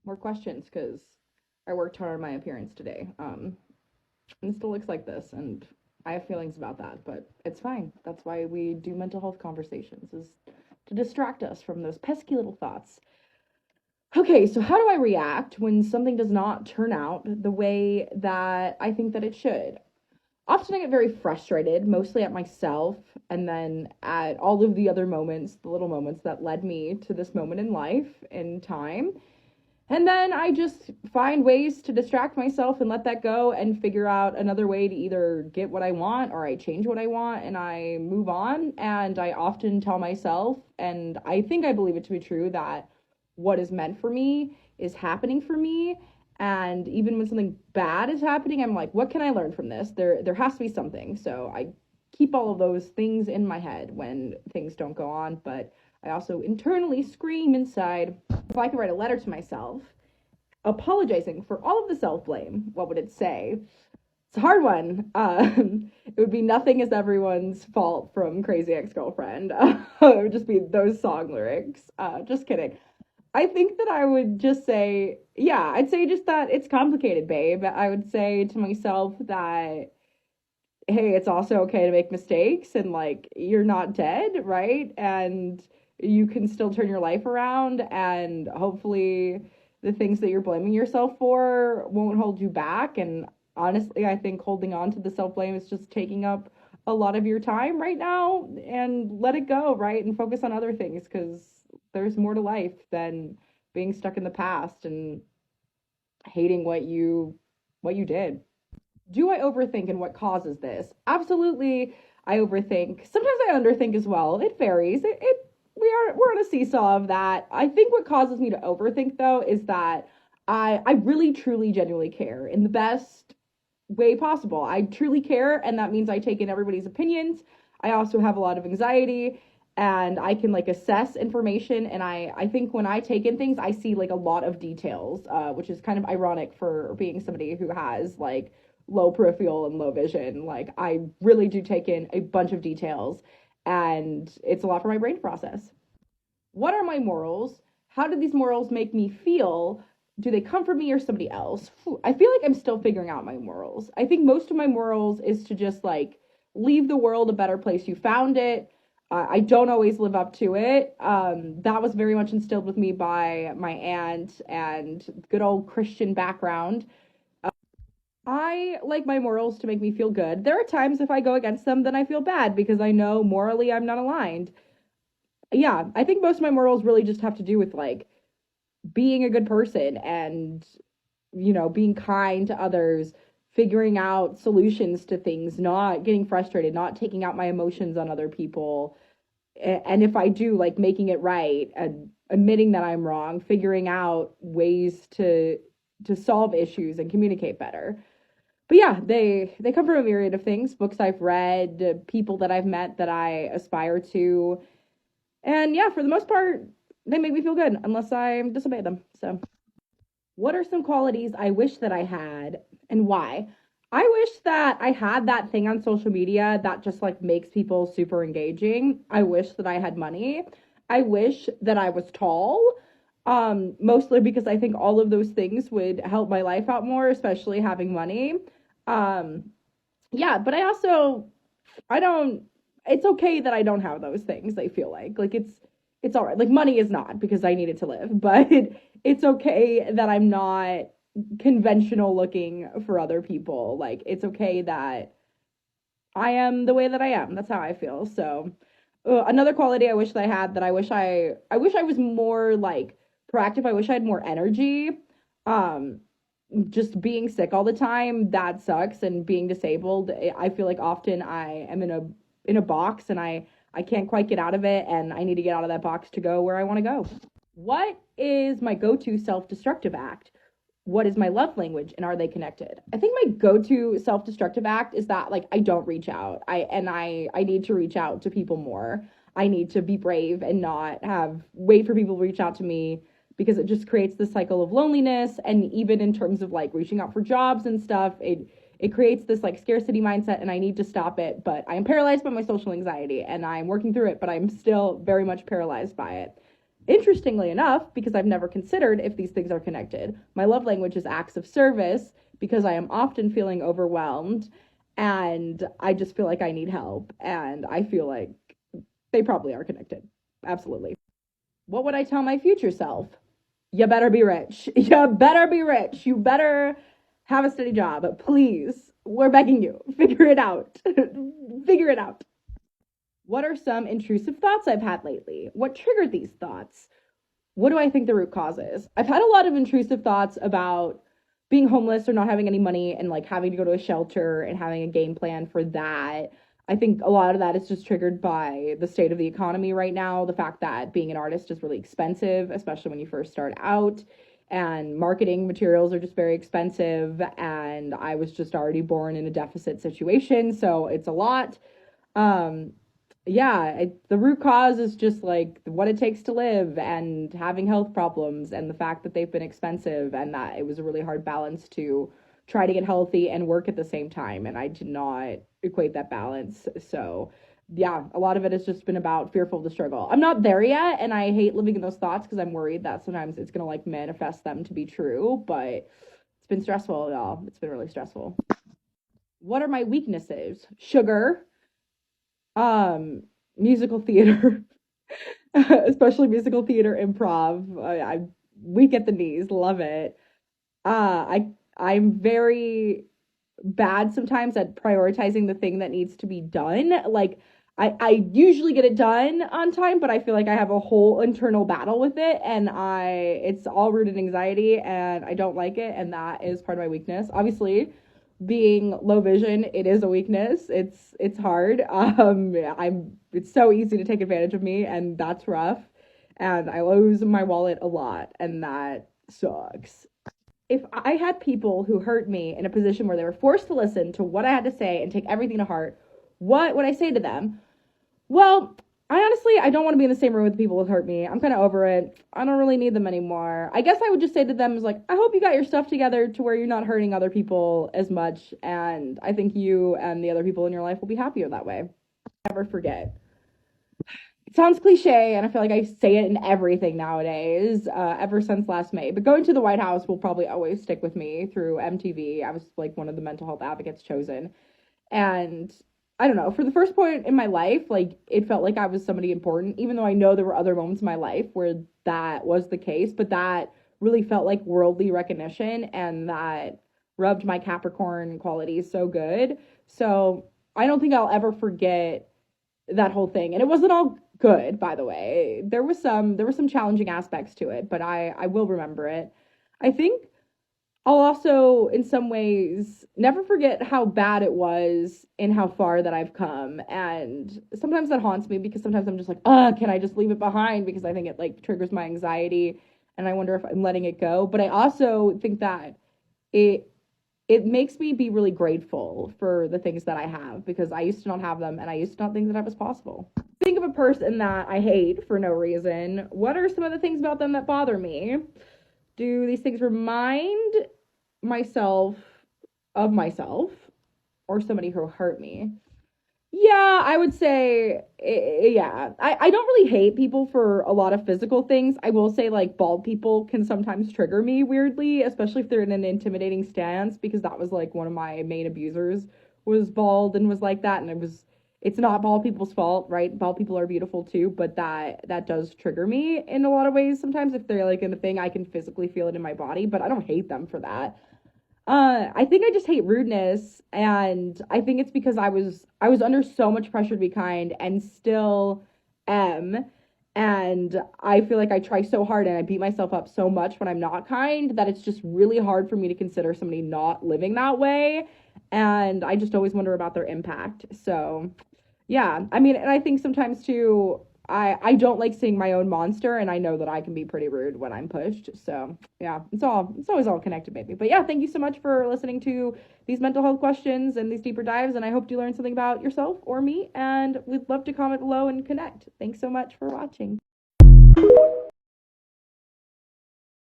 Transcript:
more questions because I worked hard on my appearance today. And it still looks like this, and I have feelings about that, but it's fine. That's why we do mental health conversations, is to distract us from those pesky little thoughts. Okay, so how do I react when something does not turn out the way that I think that it should? Often I get very frustrated, mostly at myself, and then at all of the other moments, the little moments that led me to this moment in life and time. And then I just find ways to distract myself and let that go and figure out another way to either get what I want or I change what I want and I move on. And I often tell myself, and I think I believe it to be true, that what is meant for me is happening for me. And even when something bad is happening, I'm like, what can I learn from this? There has to be something. So I keep all of those things in my head when things don't go on, but I also internally scream inside. If I could write a letter to myself apologizing for all of the self blame, what would it say? It's a hard one. It would be nothing is everyone's fault from Crazy Ex Girlfriend. It would just be those song lyrics. Just kidding. I think that I would just say, yeah, I'd say just that it's complicated, babe. I would say to myself that, hey, it's also okay to make mistakes and like you're not dead, right? And you can still turn your life around and hopefully the things that you're blaming yourself for won't hold you back. And honestly, I think holding on to the self blame is just taking up a lot of your time right now, and let it go, right? And focus on other things because there's more to life than being stuck in the past and hating what you did. Do I overthink and what causes this? Absolutely, I overthink. Sometimes I underthink as well. It varies. We're on a seesaw of that. I think what causes me to overthink though is that I really truly genuinely care in the best way possible. I truly care, and that means I take in everybody's opinions. I also have a lot of anxiety, and I can like assess information, and I think when I take in things I see like a lot of details, which is kind of ironic for being somebody who has like low peripheral and low vision. Like I really do take in a bunch of details, and it's a lot for my brain to process. What are my morals? How do these morals make me feel? Do they come from me or somebody else? I feel like I'm still figuring out my morals. I think most of my morals is to just like leave the world a better place you found it. I don't always live up to it. That was very much instilled with me by my aunt and good old Christian background. I like my morals to make me feel good. There are times if I go against them, then I feel bad because I know morally I'm not aligned. Yeah, I think most of my morals really just have to do with like being a good person and, being kind to others, figuring out solutions to things, not getting frustrated, not taking out my emotions on other people. And if I do, like making it right and admitting that I'm wrong, figuring out ways to solve issues and communicate better. But yeah, they come from a myriad of things, books I've read, people that I've met that I aspire to, and yeah, for the most part, they make me feel good unless I disobey them. So, what are some qualities I wish that I had and why? I wish that I had that thing on social media that just like makes people super engaging. I wish that I had money. I wish that I was tall. Mostly because I think all of those things would help my life out more, especially having money. Um, yeah, but I don't, it's okay that I don't have those things. I feel like it's all right. Like money is not because I need it to live, but it's okay that I'm not conventional looking for other people. Like it's okay that I am the way that I am. That's how I feel. So another quality I wish that I had, that I wish I was more like proactive. I wish I had more energy. Um just being sick all the time, that sucks, and being disabled, I feel like often I am in a box and I can't quite get out of it, and I need to get out of that box to go where I want to go. What is my go-to self-destructive act? What is my love language, and are they connected? I think my go-to self-destructive act is that like I don't reach out. I need to reach out to people more. I need to be brave and not have wait for people to reach out to me, because it just creates this cycle of loneliness. And even in terms of like reaching out for jobs and stuff, it creates this like scarcity mindset, and I need to stop it. But I am paralyzed by my social anxiety and I'm working through it, but I'm still very much paralyzed by it. Interestingly enough, because I've never considered if these things are connected, my love language is acts of service because I am often feeling overwhelmed and I just feel like I need help. And I feel like they probably are connected. Absolutely. What would I tell my future self? You better be rich. You better be rich. You better have a steady job. Please. We're begging you. Figure it out. Figure it out. What are some intrusive thoughts I've had lately? What triggered these thoughts? What do I think the root cause is? I've had a lot of intrusive thoughts about being homeless or not having any money and like having to go to a shelter and having a game plan for that. I think a lot of that is just triggered by the state of the economy right now, the fact that being an artist is really expensive, especially when you first start out, and marketing materials are just very expensive, and I was just already born in a deficit situation, so it's a lot. Um yeah, the root cause is just like what it takes to live and having health problems and the fact that they've been expensive and that it was a really hard balance to try to get healthy and work at the same time. And I did not equate that balance. So, yeah, a lot of it has just been about fearful of the struggle. I'm not there yet. And I hate living in those thoughts because I'm worried that sometimes it's going to like manifest them to be true. But it's been stressful, y'all. It's been really stressful. What are my weaknesses? Sugar, um, musical theater, especially musical theater improv. I'm weak at the knees, love it. I'm very bad sometimes at prioritizing the thing that needs to be done. Like I usually get it done on time, but I feel like I have a whole internal battle with it and it's all rooted in anxiety and I don't like it and that is part of my weakness. Obviously, being low vision, it is a weakness. It's hard. I'm it's so easy to take advantage of me and that's rough. And I lose my wallet a lot and that sucks. If I had people who hurt me in a position where they were forced to listen to what I had to say and take everything to heart, what would I say to them? Well, I don't want to be in the same room with the people who hurt me. I'm kind of over it. I don't really need them anymore. I guess I would just say to them is like, I hope you got your stuff together to where you're not hurting other people as much, and I think you and the other people in your life will be happier that way. Never forget. It sounds cliche, and I feel like I say it in everything nowadays, ever since last May. But going to the White House will probably always stick with me through MTV. I was like one of the mental health advocates chosen. And I don't know, for the first point in my life, like it felt like I was somebody important, even though I know there were other moments in my life where that was the case, but that really felt like worldly recognition and that rubbed my Capricorn qualities so good. So I don't think I'll ever forget that whole thing. And it wasn't all good, by the way. There were some challenging aspects to it, but I will remember it. I think I'll also, in some ways, never forget how bad it was and how far that I've come. And sometimes that haunts me because sometimes I'm just like, can I just leave it behind? Because I think it like triggers my anxiety and I wonder if I'm letting it go. But I also think that it it makes me be really grateful for the things that I have because I used to not have them and I used to not think that that was possible. Think of a person that I hate for no reason. What are some of the things about them that bother me? Do these things remind myself of myself or somebody who hurt me? Yeah, I would say, yeah. I don't really hate people for a lot of physical things. I will say, like, bald people can sometimes trigger me weirdly, especially if they're in an intimidating stance, because that was, like, one of my main abusers was bald and was like that. And it's not bald people's fault, right? Bald people are beautiful too, but that does trigger me in a lot of ways sometimes. If they're, like, in a thing, I can physically feel it in my body, but I don't hate them for that. I think I just hate rudeness, and I think it's because I was under so much pressure to be kind, and still am. And I feel like I try so hard, and I beat myself up so much when I'm not kind that it's just really hard for me to consider somebody not living that way. And I just always wonder about their impact. So yeah, I mean, and I think sometimes too, I don't like seeing my own monster, and I know that I can be pretty rude when I'm pushed. So yeah, it's always all connected, maybe. But yeah, thank you so much for listening to these mental health questions and these deeper dives, and I hope you learned something about yourself or me. And we'd love to comment below and connect. Thanks so much for watching.